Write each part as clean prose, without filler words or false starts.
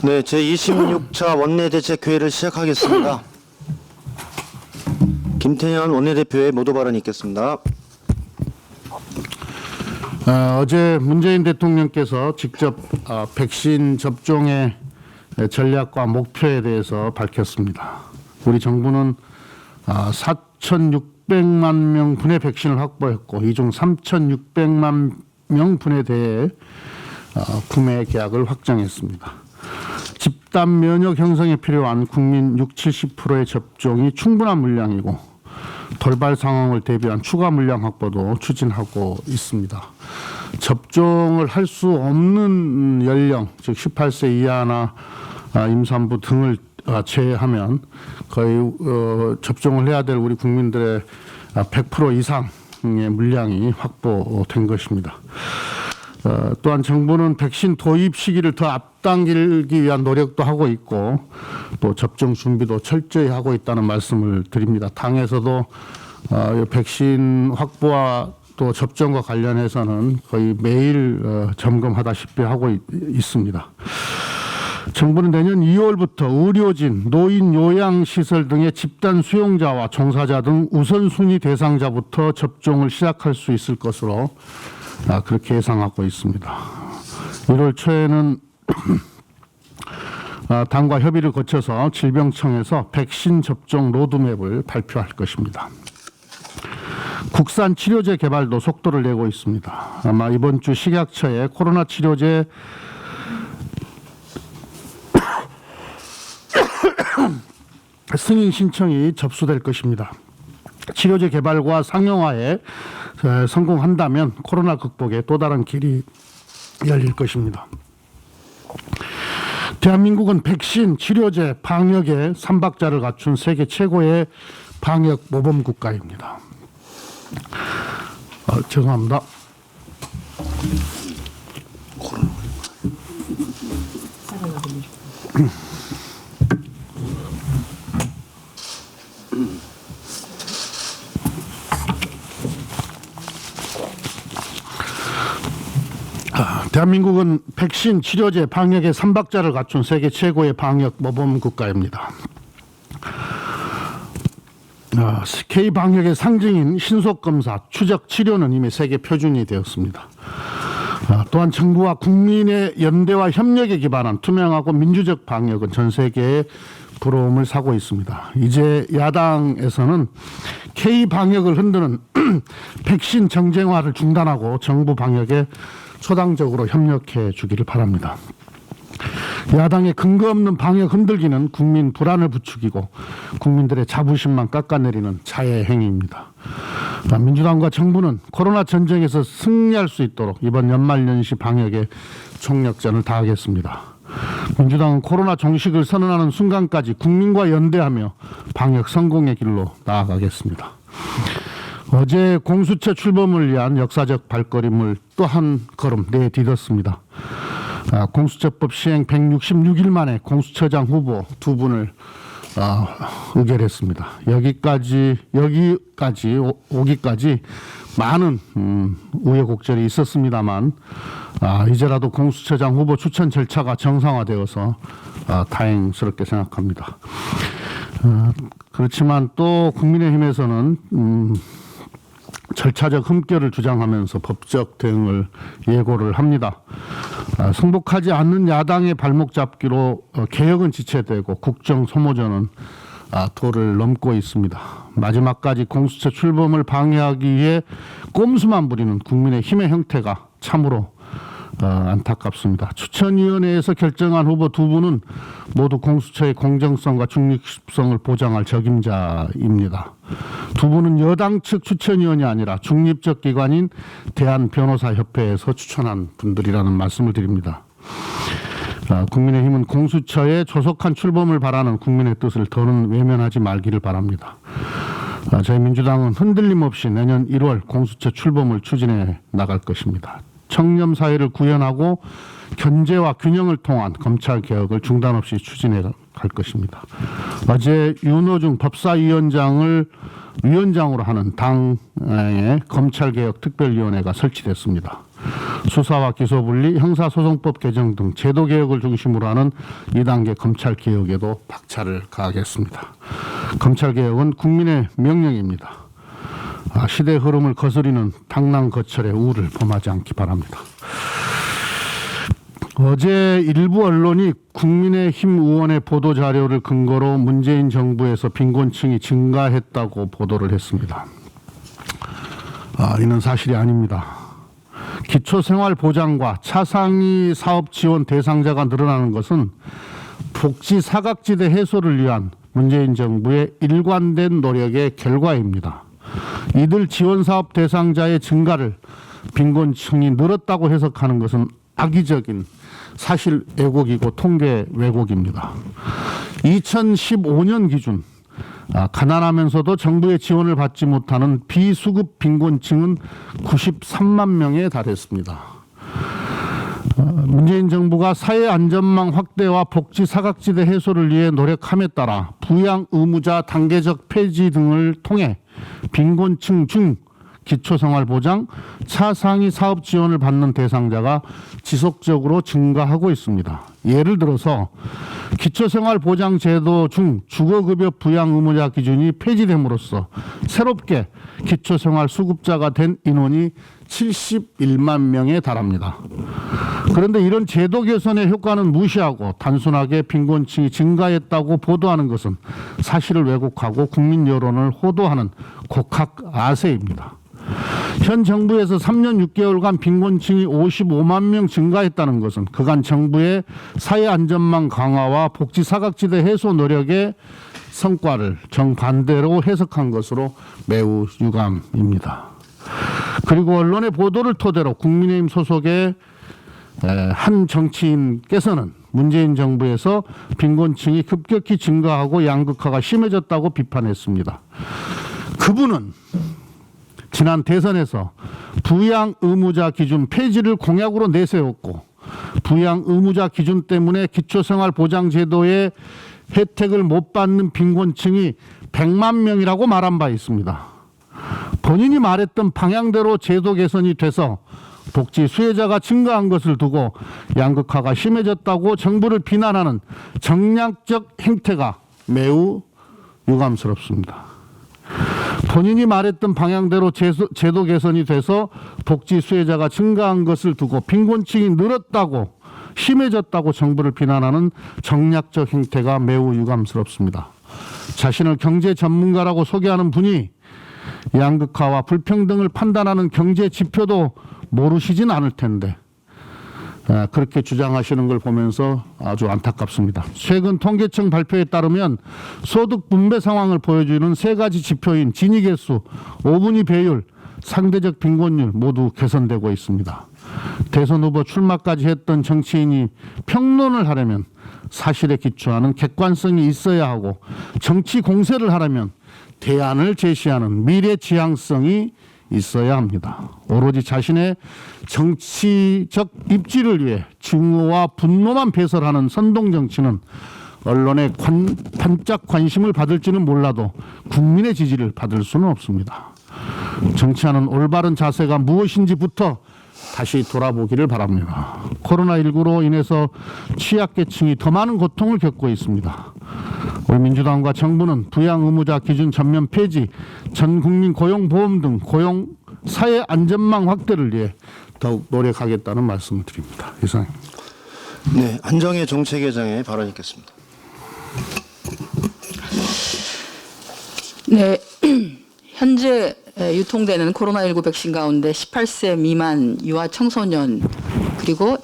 네, 제26차 원내대책회의를 시작하겠습니다. 김태년 원내대표의 모두 발언이 있겠습니다. 어제 문재인 대통령께서 직접 백신 접종의 전략과 목표에 대해서 밝혔습니다. 우리 정부는 4,600만 명분의 백신을 확보했고 이 중 3,600만 명분에 대해 구매 계약을 확정했습니다. 집단 면역 형성에 필요한 국민 60, 70%의 접종이 충분한 물량이고 돌발 상황을 대비한 추가 물량 확보도 추진하고 있습니다. 접종을 할 수 없는 연령, 즉 18세 이하나 임산부 등을 제외하면 거의 접종을 해야 될 우리 국민들의 100% 이상의 물량이 확보된 것입니다. 또한 정부는 백신 도입 시기를 더 앞당기기 위한 노력도 하고 있고 또 접종 준비도 철저히 하고 있다는 말씀을 드립니다. 당에서도 백신 확보와 또 접종과 관련해서는 거의 매일 점검하다시피 하고 있습니다. 정부는 내년 2월부터 의료진, 노인 요양시설 등의 집단 수용자와 종사자 등 우선순위 대상자부터 접종을 시작할 수 있을 것으로 그렇게 예상하고 있습니다. 1월 초에는 당과 협의를 거쳐서 질병청에서 백신 접종 로드맵을 발표할 것입니다. 국산 치료제 개발도 속도를 내고 있습니다. 아마 이번 주 식약처에 코로나 치료제 승인 신청이 접수될 것입니다. 치료제 개발과 상용화에 성공한다면 코로나 극복에 또 다른 길이 열릴 것입니다. 대한민국은 백신, 치료제, 방역의 삼박자를 갖춘 세계 최고의 방역 모범 국가입니다. 죄송합니다. 대한민국은 백신, 치료제, 방역의 삼박자를 갖춘 세계 최고의 방역 모범 국가입니다. K방역의 상징인 신속검사, 추적 치료는 이미 세계 표준이 되었습니다. 또한 정부와 국민의 연대와 협력에 기반한 투명하고 민주적 방역은 전 세계에 부러움을 사고 있습니다. 이제 야당에서는 K방역을 흔드는 백신 정쟁화를 중단하고 정부 방역에 초당적으로 협력해 주기를 바랍니다. 야당의 근거 없는 방역 흔들기는 국민 불안을 부추기고 국민들의 자부심만 깎아내리는 자해 행위입니다. 민주당과 정부는 코로나 전쟁에서 승리할 수 있도록 이번 연말연시 방역에 총력전을 다하겠습니다. 민주당은 코로나 종식을 선언하는 순간까지 국민과 연대하며 방역 성공의 길로 나아가겠습니다. 어제 공수처 출범을 위한 역사적 발걸음을 또 한 걸음 내딛었습니다. 공수처법 시행 166일 만에 공수처장 후보 2분을 의결했습니다. 여기까지 오기까지 많은 우여곡절이 있었습니다만 이제라도 공수처장 후보 추천 절차가 정상화되어서 다행스럽게 생각합니다. 그렇지만 또 국민의힘에서는 절차적 흠결을 주장하면서 법적 대응을 예고를 합니다. 승복하지 않는 야당의 발목 잡기로 개혁은 지체되고 국정 소모전은 도를 넘고 있습니다. 마지막까지 공수처 출범을 방해하기 위해 꼼수만 부리는 국민의힘의 형태가 참으로 안타깝습니다. 추천위원회에서 결정한 후보 2분은 모두 공수처의 공정성과 중립성을 보장할 적임자입니다. 2분은 여당 측 추천위원이 아니라 중립적 기관인 대한변호사협회에서 추천한 분들이라는 말씀을 드립니다. 국민의힘은 공수처에 조속한 출범을 바라는 국민의 뜻을 더는 외면하지 말기를 바랍니다. 저희 민주당은 흔들림 없이 내년 1월 공수처 출범을 추진해 나갈 것입니다. 청렴 사회를 구현하고 견제와 균형을 통한 검찰 개혁을 중단 없이 추진해 갈 것입니다. 어제 윤호중 법사위원장을 위원장으로 하는 당의 검찰개혁 특별위원회가 설치됐습니다. 수사와 기소 분리, 형사소송법 개정 등 제도 개혁을 중심으로 하는 2단계 검찰 개혁에도 박차를 가하겠습니다. 검찰 개혁은 국민의 명령입니다. 시대 흐름을 거스리는 당랑거철의 우를 범하지 않기 바랍니다. 어제 일부 언론이 국민의힘 의원의 보도 자료를 근거로 문재인 정부에서 빈곤층이 증가했다고 보도를 했습니다. 이는 사실이 아닙니다. 기초생활보장과 차상위 사업 지원 대상자가 늘어나는 것은 복지 사각지대 해소를 위한 문재인 정부의 일관된 노력의 결과입니다. 이들 지원사업 대상자의 증가를 빈곤층이 늘었다고 해석하는 것은 악의적인 사실 왜곡이고 통계 왜곡입니다. 2015년 기준 가난하면서도 정부의 지원을 받지 못하는 비수급 빈곤층은 93만 명에 달했습니다. 문재인 정부가 사회 안전망 확대와 복지 사각지대 해소를 위해 노력함에 따라 부양 의무자 단계적 폐지 등을 통해 빈곤층 중 기초생활보장, 차상위 사업 지원을 받는 대상자가 지속적으로 증가하고 있습니다. 예를 들어서 기초생활보장제도 중 주거급여 부양 의무자 기준이 폐지됨으로써 새롭게 기초생활수급자가 된 인원이 71만 명에 달합니다. 그런데 이런 제도 개선의 효과는 무시하고 단순하게 빈곤층이 증가했다고 보도하는 것은 사실을 왜곡하고 국민 여론을 호도하는 곡학 아세입니다. 현 정부에서 3년 6개월간 빈곤층이 55만 명 증가했다는 것은 그간 정부의 사회 안전망 강화와 복지 사각지대 해소 노력의 성과를 정반대로 해석한 것으로 매우 유감입니다. 그리고 언론의 보도를 토대로 국민의힘 소속의 한 정치인께서는 문재인 정부에서 빈곤층이 급격히 증가하고 양극화가 심해졌다고 비판했습니다. 그분은 지난 대선에서 부양 의무자 기준 폐지를 공약으로 내세웠고 부양 의무자 기준 때문에 기초생활보장제도의 혜택을 못 받는 빈곤층이 100만 명이라고 말한 바 있습니다. 본인이 말했던 방향대로 제도 개선이 돼서 복지 수혜자가 증가한 것을 두고 양극화가 심해졌다고 정부를 비난하는 정략적 행태가 매우 유감스럽습니다. 본인이 말했던 방향대로 제도 개선이 돼서 복지 수혜자가 증가한 것을 두고 빈곤층이 늘었다고 심해졌다고 정부를 비난하는 정략적 행태가 매우 유감스럽습니다. 자신을 경제 전문가라고 소개하는 분이 양극화와 불평등을 판단하는 경제 지표도 모르시진 않을 텐데 그렇게 주장하시는 걸 보면서 아주 안타깝습니다. 최근 통계청 발표에 따르면 소득 분배 상황을 보여주는 세 가지 지표인 지니개수, 오분위 배율, 상대적 빈곤율 모두 개선되고 있습니다. 대선 후보 출마까지 했던 정치인이 평론을 하려면 사실에 기초하는 객관성이 있어야 하고 정치 공세를 하려면 대안을 제시하는 미래 지향성이 있어야 합니다. 오로지 자신의 정치적 입지를 위해 증오와 분노만 배설하는 선동 정치는 언론의 반짝 관심을 받을지는 몰라도 국민의 지지를 받을 수는 없습니다. 정치하는 올바른 자세가 무엇인지부터 다시 돌아보기를 바랍니다. 코로나19로 인해서 취약계층이 더 많은 고통을 겪고 있습니다. 우리 민주당과 정부는 부양 의무자 기준 전면 폐지, 전 국민 고용보험 등 고용 사회 안전망 확대를 위해 더욱 노력하겠다는 말씀을 드립니다. 이상입니다. 네, 안정의 정책회장의 발언 있겠습니다. 네, 현재 유통되는 코로나19 백신 가운데 18세 미만 유아 청소년 그리고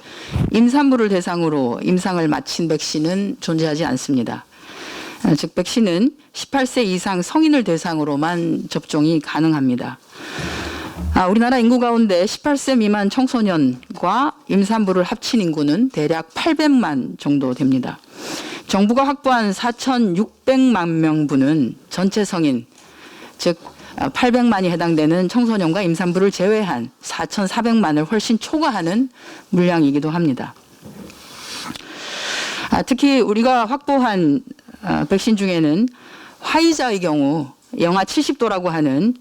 임산부를 대상으로 임상을 마친 백신은 존재하지 않습니다. 즉 백신은 18세 이상 성인을 대상으로만 접종이 가능합니다. 우리나라 인구 가운데 18세 미만 청소년과 임산부를 합친 인구는 대략 800만 정도 됩니다. 정부가 확보한 4,600만 명분은 전체 성인, 즉 800만이 해당되는 청소년과 임산부를 제외한 4,400만을 훨씬 초과하는 물량이기도 합니다. 특히 우리가 확보한 백신 중에는 화이자의 경우 영하 70도라고 하는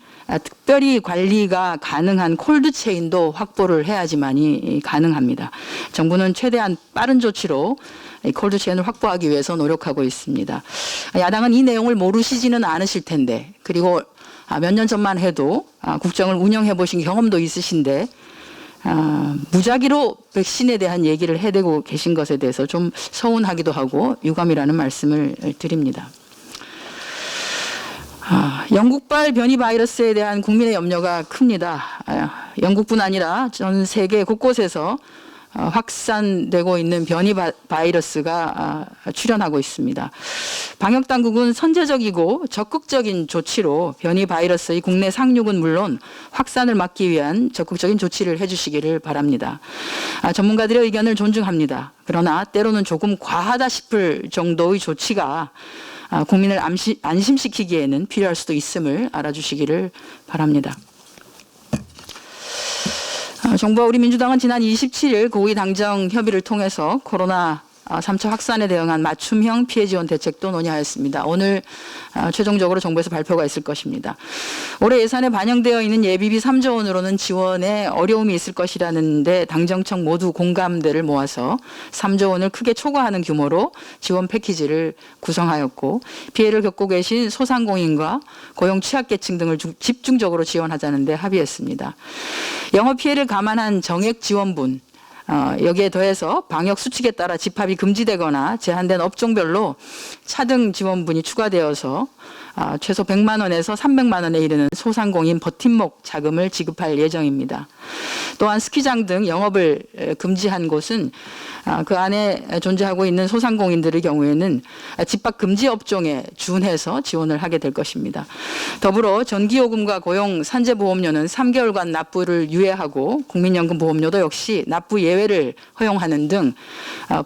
특별히 관리가 가능한 콜드체인도 확보를 해야지만이 가능합니다. 정부는 최대한 빠른 조치로 이 콜드체인을 확보하기 위해서 노력하고 있습니다. 야당은 이 내용을 모르시지는 않으실 텐데, 그리고 몇 년 전만 해도 국정을 운영해 보신 경험도 있으신데 무작위로 백신에 대한 얘기를 해대고 계신 것에 대해서 좀 서운하기도 하고 유감이라는 말씀을 드립니다. 영국발 변이 바이러스에 대한 국민의 염려가 큽니다. 영국뿐 아니라 전 세계 곳곳에서 확산되고 있는 변이 바이러스가 출현하고 있습니다. 방역 당국은 선제적이고 적극적인 조치로 변이 바이러스의 국내 상륙은 물론 확산을 막기 위한 적극적인 조치를 해주시기를 바랍니다. 전문가들의 의견을 존중합니다. 그러나 때로는 조금 과하다 싶을 정도의 조치가 국민을 안심시키기에는 필요할 수도 있음을 알아주시기를 바랍니다. 정부와 우리 민주당은 지난 27일 고위 당정 협의를 통해서 코로나 3차 확산에 대응한 맞춤형 피해 지원 대책도 논의하였습니다. 오늘 최종적으로 정부에서 발표가 있을 것입니다. 올해 예산에 반영되어 있는 예비비 3조 원으로는 지원에 어려움이 있을 것이라는데 당정청 모두 공감대를 모아서 3조 원을 크게 초과하는 규모로 지원 패키지를 구성하였고, 피해를 겪고 계신 소상공인과 고용 취약계층 등을 집중적으로 지원하자는 데 합의했습니다. 영업 피해를 감안한 정액 지원분, 여기에 더해서 방역 수칙에 따라 집합이 금지되거나 제한된 업종별로 차등 지원분이 추가되어서 최소 100만 원에서 300만 원에 이르는 소상공인 버팀목 자금을 지급할 예정입니다. 또한 스키장 등 영업을 금지한 곳은 그 안에 존재하고 있는 소상공인들의 경우에는 집합 금지 업종에 준해서 지원을 하게 될 것입니다. 더불어 전기요금과 고용 산재보험료는 3개월간 납부를 유예하고 국민연금 보험료도 역시 납부 예외를 허용하는 등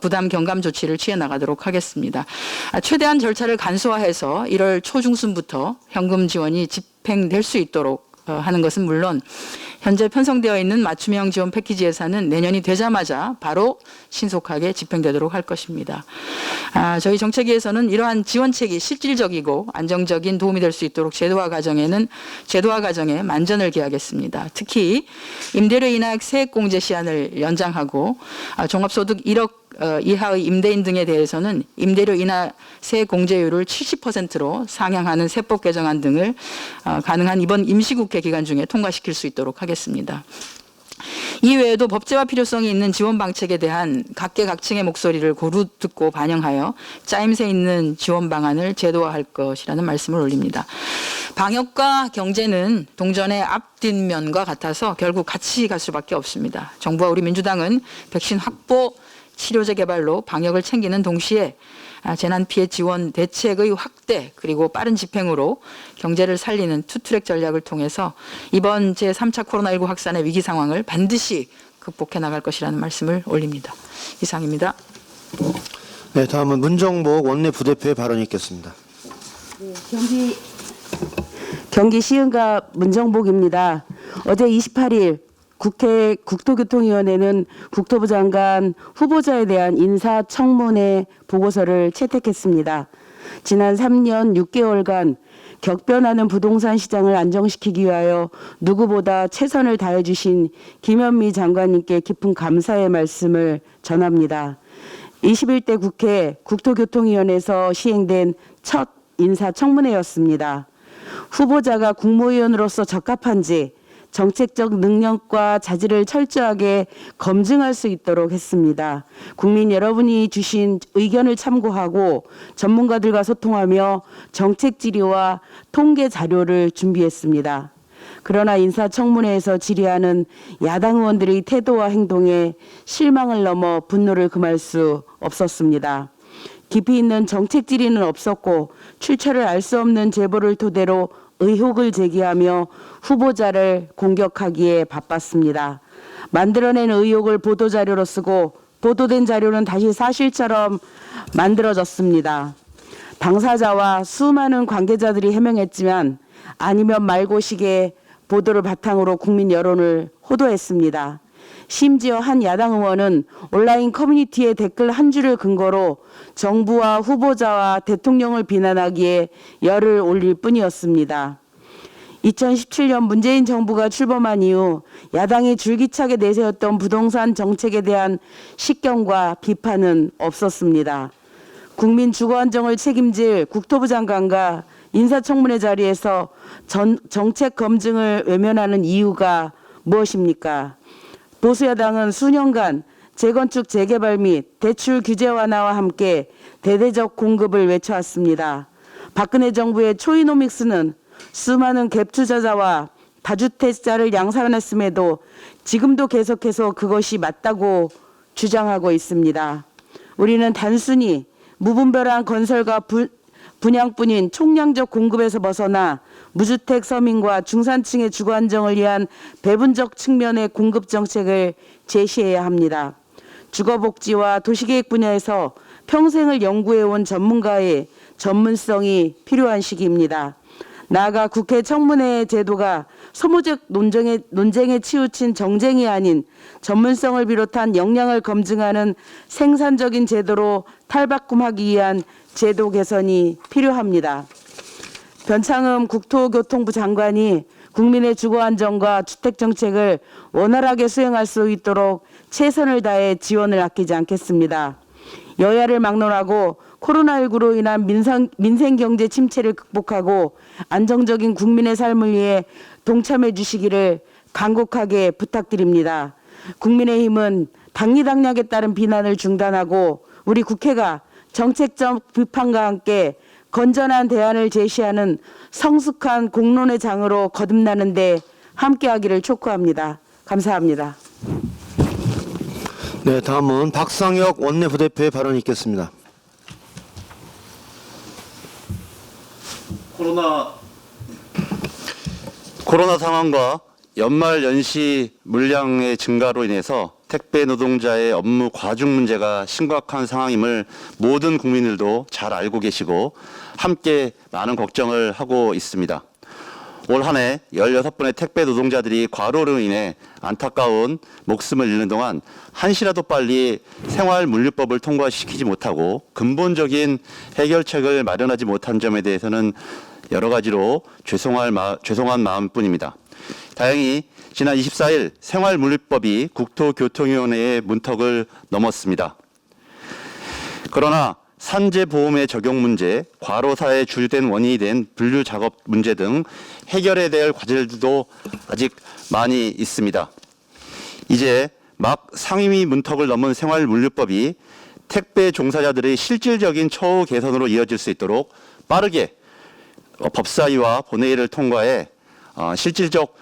부담 경감 조치를 취해 나가도록 하겠습니다. 최대한 절차를 간소화해서 1월 초중순부터 현금 지원이 집행될 수 있도록 하는 것은 물론 현재 편성되어 있는 맞춤형 지원 패키지 예산은 내년이 되자마자 바로 신속하게 집행되도록 할 것입니다. 저희 정책위에서는 이러한 지원책이 실질적이고 안정적인 도움이 될 수 있도록 제도화 과정에 만전을 기하겠습니다. 특히 임대료 인하액 세액공제 시한을 연장하고 종합소득 1억 이하의 임대인 등에 대해서는 임대료 인하 세액 공제율을 70%로 상향하는 세법 개정안 등을 가능한 이번 임시국회 기간 중에 통과시킬 수 있도록 하겠습니다. 이외에도 법제화 필요성이 있는 지원 방책에 대한 각계각층의 목소리를 고루 듣고 반영하여 짜임새 있는 지원 방안을 제도화할 것이라는 말씀을 올립니다. 방역과 경제는 동전의 앞뒷면과 같아서 결국 같이 갈 수밖에 없습니다. 정부와 우리 민주당은 백신 확보, 치료제 개발로 방역을 챙기는 동시에 재난 피해 지원 대책의 확대 그리고 빠른 집행으로 경제를 살리는 투트랙 전략을 통해서 이번 제3차 코로나19 확산의 위기 상황을 반드시 극복해 나갈 것이라는 말씀을 올립니다. 이상입니다. 네, 다음은 문정복 원내 부대표의 발언이 있겠습니다. 경기 시흥갑 문정복입니다. 어제 28일 국회 국토교통위원회는 국토부 장관 후보자에 대한 인사청문회 보고서를 채택했습니다. 지난 3년 6개월간 격변하는 부동산 시장을 안정시키기 위하여 누구보다 최선을 다해 주신 김현미 장관님께 깊은 감사의 말씀을 전합니다. 21대 국회 국토교통위원회에서 시행된 첫 인사청문회였습니다. 후보자가 국무위원으로서 적합한지 정책적 능력과 자질을 철저하게 검증할 수 있도록 했습니다. 국민 여러분이 주신 의견을 참고하고 전문가들과 소통하며 정책 질의와 통계 자료를 준비했습니다. 그러나 인사청문회에서 질의하는 야당 의원들의 태도와 행동에 실망을 넘어 분노를 금할 수 없었습니다. 깊이 있는 정책 질의는 없었고 출처를 알 수 없는 제보를 토대로 의혹을 제기하며 후보자를 공격하기에 바빴습니다. 만들어낸 의혹을 보도자료로 쓰고 보도된 자료는 다시 사실처럼 만들어졌습니다. 당사자와 수많은 관계자들이 해명했지만 아니면 말고식의 보도를 바탕으로 국민 여론을 호도했습니다. 심지어 한 야당 의원은 온라인 커뮤니티의 댓글 한 줄을 근거로 정부와 후보자와 대통령을 비난하기에 열을 올릴 뿐이었습니다. 2017년 문재인 정부가 출범한 이후 야당이 줄기차게 내세웠던 부동산 정책에 대한 식견과 비판은 없었습니다. 국민 주거 안정을 책임질 국토부 장관과 인사청문회 자리에서 정책 검증을 외면하는 이유가 무엇입니까? 보수 야당은 수년간 재건축 재개발 및 대출 규제 완화와 함께 대대적 공급을 외쳐왔습니다. 박근혜 정부의 초이노믹스는 수많은 갭 투자자와 다주택자를 양산했음에도 지금도 계속해서 그것이 맞다고 주장하고 있습니다. 우리는 단순히 무분별한 건설과 분양뿐인 총량적 공급에서 벗어나 무주택 서민과 중산층의 주거 안정을 위한 배분적 측면의 공급 정책을 제시해야 합니다. 주거복지와 도시계획 분야에서 평생을 연구해온 전문가의 전문성이 필요한 시기입니다. 나아가 국회 청문회 제도가 소모적 논쟁에 치우친 정쟁이 아닌 전문성을 비롯한 역량을 검증하는 생산적인 제도로 탈바꿈하기 위한 제도 개선이 필요합니다. 변창흠 국토교통부 장관이 국민의 주거 안정과 주택 정책을 원활하게 수행할 수 있도록 최선을 다해 지원을 아끼지 않겠습니다. 여야를 막론하고 코로나19로 인한 민생 경제 침체를 극복하고 안정적인 국민의 삶을 위해 동참해 주시기를 간곡하게 부탁드립니다. 국민의힘은 당리당략에 따른 비난을 중단하고 우리 국회가 정책적 비판과 함께 건전한 대안을 제시하는 성숙한 공론의 장으로 거듭나는 데 함께하기를 촉구합니다. 감사합니다. 네, 다음은 박상혁 원내부대표의 발언이 있겠습니다. 코로나 상황과 연말 연시 물량의 증가로 인해서 택배 노동자의 업무 과중 문제가 심각한 상황임을 모든 국민들도 잘 알고 계시고 함께 많은 걱정을 하고 있습니다. 올 한 해 16번의 택배 노동자들이 과로로 인해 안타까운 목숨을 잃는 동안 한시라도 빨리 생활물류법을 통과시키지 못하고 근본적인 해결책을 마련하지 못한 점에 대해서는 여러 가지로 죄송한 마음뿐입니다. 다행히 지난 24일 생활물류법이 국토교통위원회의 문턱을 넘었습니다. 그러나 산재보험의 적용 문제, 과로사의 주된 원인이 된 분류 작업 문제 등 해결해야 될 과제들도 아직 많이 있습니다. 이제 막 상임위 문턱을 넘은 생활물류법이 택배 종사자들의 실질적인 처우 개선으로 이어질 수 있도록 빠르게 법사위와 본회의를 통과해 실질적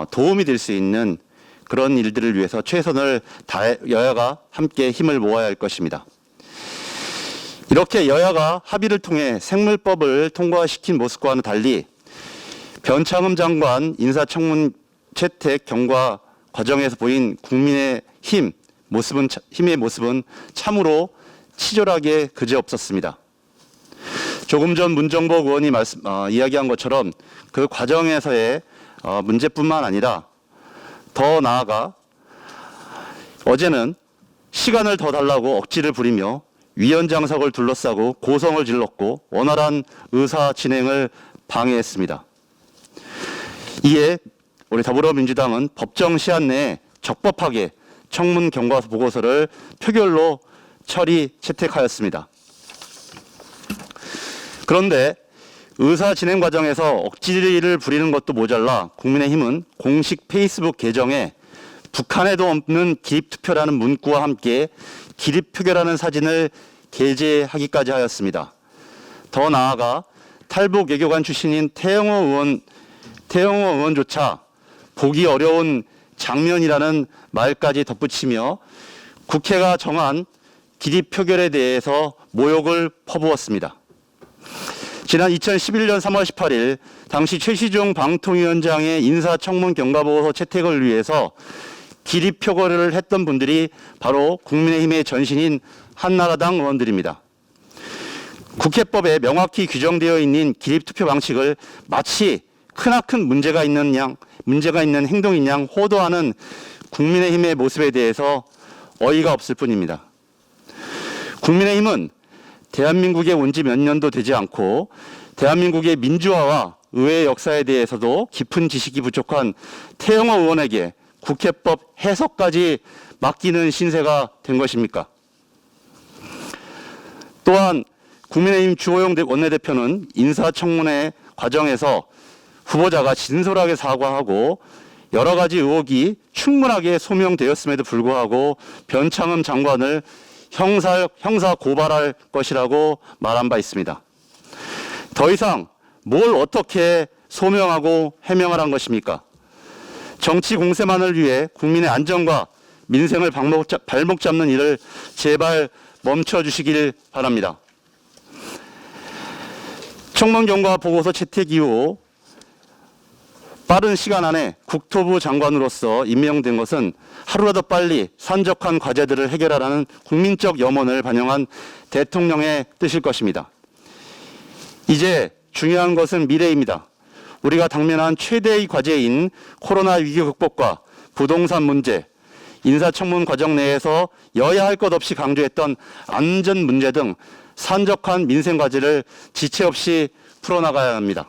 도움이 될 수 있는 그런 일들을 위해서 최선을 다해 여야가 함께 힘을 모아야 할 것입니다. 이렇게 여야가 합의를 통해 생물법을 통과시킨 모습과는 달리 변창흠 장관 인사청문 채택 경과 과정에서 보인 국민의 힘의 모습은 참으로 치졸하게 그지없었습니다. 조금 전 문정복 의원이 이야기한 것처럼 그 과정에서의 문제뿐만 아니라 더 나아가 어제는 시간을 더 달라고 억지를 부리며 위헌장석을 둘러싸고 고성을 질렀고 원활한 의사 진행을 방해했습니다. 이에 우리 더불어민주당은 법정 시한 내에 적법하게 청문 경과 보고서를 표결로 채택하였습니다. 그런데 의사 진행 과정에서 억지를 부리는 것도 모자라 국민의힘은 공식 페이스북 계정에 북한에도 없는 기립투표라는 문구와 함께 기립표결하는 사진을 게재하기까지 하였습니다. 더 나아가 탈북 외교관 출신인 태영호 의원조차 보기 어려운 장면이라는 말까지 덧붙이며 국회가 정한 기립표결에 대해서 모욕을 퍼부었습니다. 지난 2011년 3월 18일 당시 최시중 방통위원장의 인사청문 경과보고서 채택을 위해서 기립표결을 했던 분들이 바로 국민의힘의 전신인 한나라당 의원들입니다. 국회법에 명확히 규정되어 있는 기립투표 방식을 마치 크나큰 문제가 있는 행동인 양 호도하는 국민의힘의 모습에 대해서 어이가 없을 뿐입니다. 국민의힘은 대한민국에 온 지 몇 년도 되지 않고 대한민국의 민주화와 의회 역사에 대해서도 깊은 지식이 부족한 태영호 의원에게 국회법 해석까지 맡기는 신세가 된 것입니까? 또한 국민의힘 주호영 원내대표는 인사청문회 과정에서 후보자가 진솔하게 사과하고 여러 가지 의혹이 충분하게 소명되었음에도 불구하고 변창흠 장관을 형사 고발할 것이라고 말한 바 있습니다. 더 이상 뭘 어떻게 소명하고 해명을 한 것입니까? 정치 공세만을 위해 국민의 안전과 민생을 발목 잡는 일을 제발 멈춰주시길 바랍니다. 청문 경과 보고서 채택 이후 빠른 시간 안에 국토부 장관으로서 임명된 것은 하루라도 빨리 산적한 과제들을 해결하라는 국민적 염원을 반영한 대통령의 뜻일 것입니다. 이제 중요한 것은 미래입니다. 우리가 당면한 최대의 과제인 코로나 위기 극복과 부동산 문제, 인사청문 과정 내에서 여야 할 것 없이 강조했던 안전 문제 등 산적한 민생 과제를 지체 없이 풀어나가야 합니다.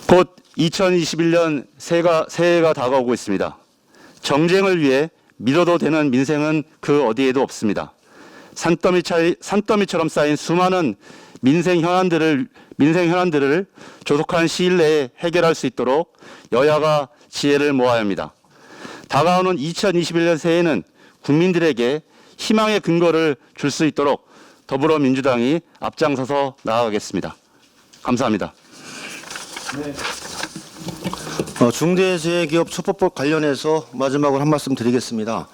곧 2021년 새해가 다가오고 있습니다. 정쟁을 위해 미뤄도 되는 민생은 그 어디에도 없습니다. 산더미처럼 쌓인 수많은 민생 현안들을 조속한 시일 내에 해결할 수 있도록 여야가 지혜를 모아야 합니다. 다가오는 2021년 새해에는 국민들에게 희망의 근거를 줄 수 있도록 더불어민주당이 앞장서서 나아가겠습니다. 감사합니다. 중대재해기업 처벌법 관련해서 마지막으로 한 말씀 드리겠습니다.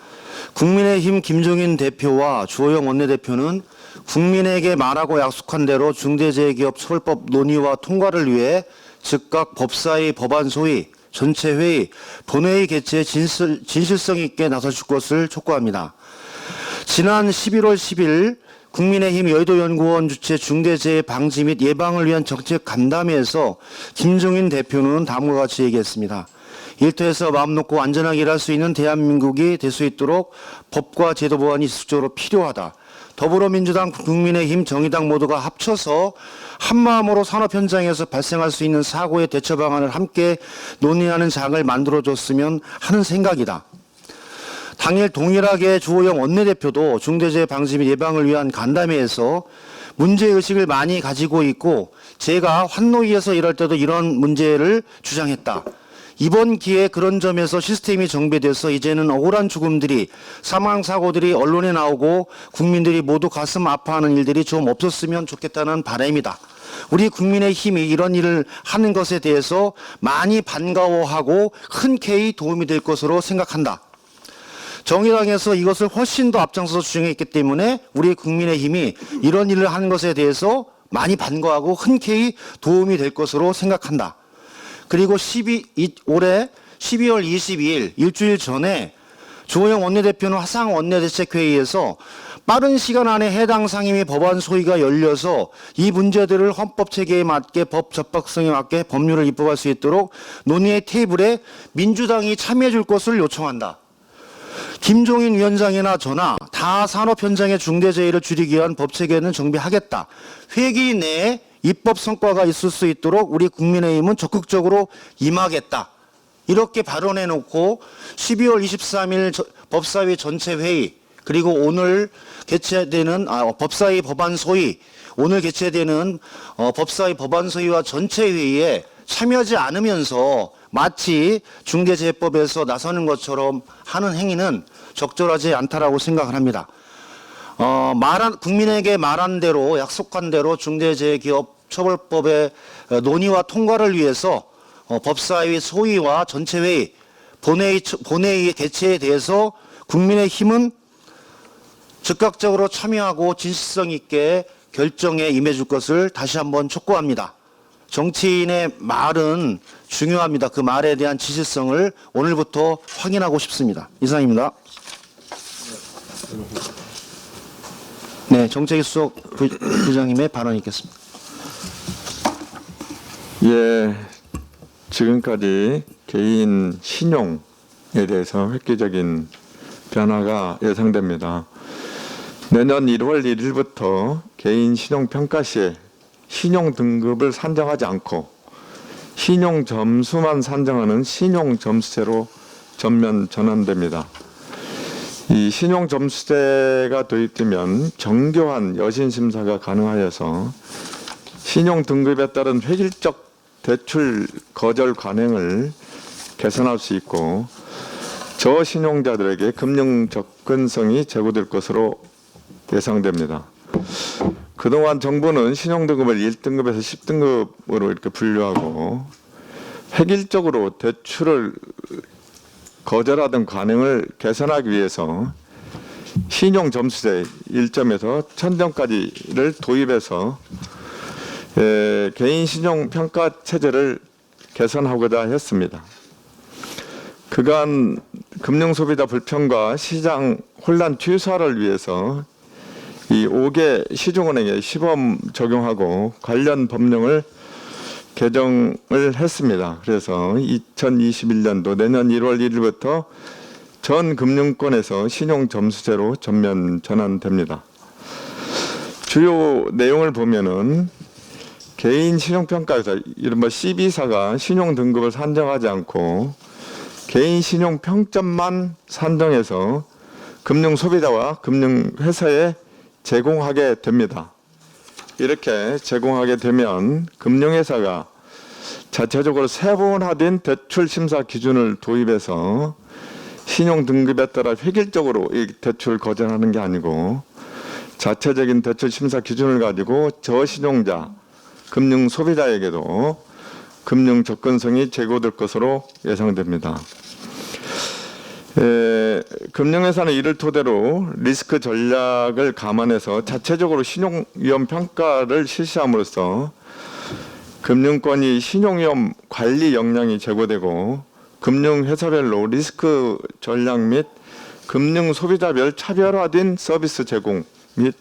국민의힘 김종인 대표와 주호영 원내대표는 국민에게 말하고 약속한 대로 중대재해기업 처벌법 논의와 통과를 위해 즉각 법사위, 법안 소위, 전체 회의, 본회의 개최에 진실성 있게 나서실 것을 촉구합니다. 지난 11월 10일 국민의힘 여의도연구원 주최 중대재해 방지 및 예방을 위한 정책 간담회에서 김종인 대표는 다음과 같이 얘기했습니다. 일터에서 마음 놓고 안전하게 일할 수 있는 대한민국이 될 수 있도록 법과 제도 보완이 지속적으로 필요하다. 더불어민주당, 국민의힘, 정의당 모두가 합쳐서 한마음으로 산업 현장에서 발생할 수 있는 사고의 대처 방안을 함께 논의하는 장을 만들어줬으면 하는 생각이다. 당일 동일하게 주호영 원내대표도 중대재해 방지 및 예방을 위한 간담회에서 문제의식을 많이 가지고 있고 제가 환노위에서 일할 때도 이런 문제를 주장했다. 이번 기회에 그런 점에서 시스템이 정비돼서 이제는 억울한 죽음들이, 사망사고들이 언론에 나오고 국민들이 모두 가슴 아파하는 일들이 좀 없었으면 좋겠다는 바람이다. 우리 국민의힘이 이런 일을 하는 것에 대해서 많이 반가워하고 흔쾌히 도움이 될 것으로 생각한다. 정의당에서 이것을 훨씬 더 앞장서서 주장했기 때문에 우리 국민의힘이 이런 일을 하는 것에 대해서 많이 반가워하고 흔쾌히 도움이 될 것으로 생각한다. 그리고 올해 12월 22일 일주일 전에 주호영 원내대표는 화상 원내대책회의에서 빠른 시간 안에 해당 상임위 법안 소위가 열려서 이 문제들을 헌법체계에 맞게 법 적법성에 맞게 법률을 입법할 수 있도록 논의의 테이블에 민주당이 참여해 줄 것을 요청한다. 김종인 위원장이나 저나 다 산업 현장의 중대재해를 줄이기 위한 법체계는 정비하겠다. 회기 내에 입법 성과가 있을 수 있도록 우리 국민의힘은 적극적으로 임하겠다. 이렇게 발언해놓고 12월 23일 법사위 전체 회의 그리고 오늘 개최되는 법사위 법안 소위 오늘 개최되는 법사위 법안 소위와 전체 회의에 참여하지 않으면서 마치 중대재해법에서 나서는 것처럼 하는 행위는 적절하지 않다라고 생각을 합니다. 국민에게 말한 대로 약속한 대로 중대재해기업 처벌법의 논의와 통과를 위해서 법사위 소위와 전체회의, 본회의 개최에 대해서 국민의힘은 즉각적으로 참여하고 진실성 있게 결정에 임해줄 것을 다시 한번 촉구합니다. 정치인의 말은 중요합니다. 그 말에 대한 진실성을 오늘부터 확인하고 싶습니다. 이상입니다. 네, 정책위 수석 부장님의 발언이 있겠습니다. 예, 지금까지 개인 신용에 대해서 획기적인 변화가 예상됩니다. 내년 1월 1일부터 개인 신용평가 시에 신용 등급을 산정하지 않고 신용 점수만 산정하는 신용 점수제로 전면 전환됩니다. 이 신용 점수제가 도입되면 정교한 여신 심사가 가능하여서 신용 등급에 따른 획일적 대출 거절 관행을 개선할 수 있고 저신용자들에게 금융 접근성이 제고될 것으로 예상됩니다. 그동안 정부는 신용등급을 1등급에서 10등급으로 이렇게 분류하고 획일적으로 대출을 거절하던 관행을 개선하기 위해서 신용점수제 1점에서 1000점까지를 도입해서 개인 신용평가 체제를 개선하고자 했습니다. 그간 금융소비자 불평과 시장 혼란 최소화를 위해서 이 5개 시중은행에 시범 적용하고 관련 법령을 개정을 했습니다. 그래서 2021년도 내년 1월 1일부터 전 금융권에서 신용점수제로 전면 전환됩니다. 주요 내용을 보면은 개인 신용평가에서 이른바 CB사가 신용등급을 산정하지 않고 개인 신용평점만 산정해서 금융소비자와 금융회사에 제공하게 됩니다. 이렇게 제공하게 되면 금융회사가 자체적으로 세분화된 대출 심사 기준을 도입해서 신용 등급에 따라 획일적으로 이 대출 거절하는 게 아니고 자체적인 대출 심사 기준을 가지고 저신용자, 금융 소비자에게도 금융 접근성이 제고될 것으로 예상됩니다. 금융회사는 이를 토대로 리스크 전략을 감안해서 자체적으로 신용위험 평가를 실시함으로써 금융권이 신용위험 관리 역량이 제고되고 금융회사별로 리스크 전략 및 금융 소비자별 차별화된 서비스 제공 및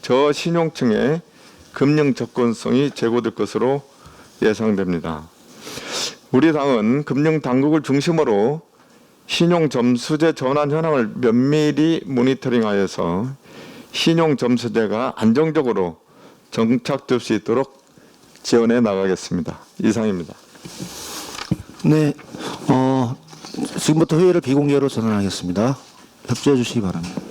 저신용층의 금융 접근성이 제고될 것으로 예상됩니다. 우리 당은 금융당국을 중심으로 신용점수제 전환 현황을 면밀히 모니터링하여서 신용점수제가 안정적으로 정착될 수 있도록 지원해 나가겠습니다. 이상입니다. 네, 지금부터 회의를 비공개로 전환하겠습니다. 협조해 주시기 바랍니다.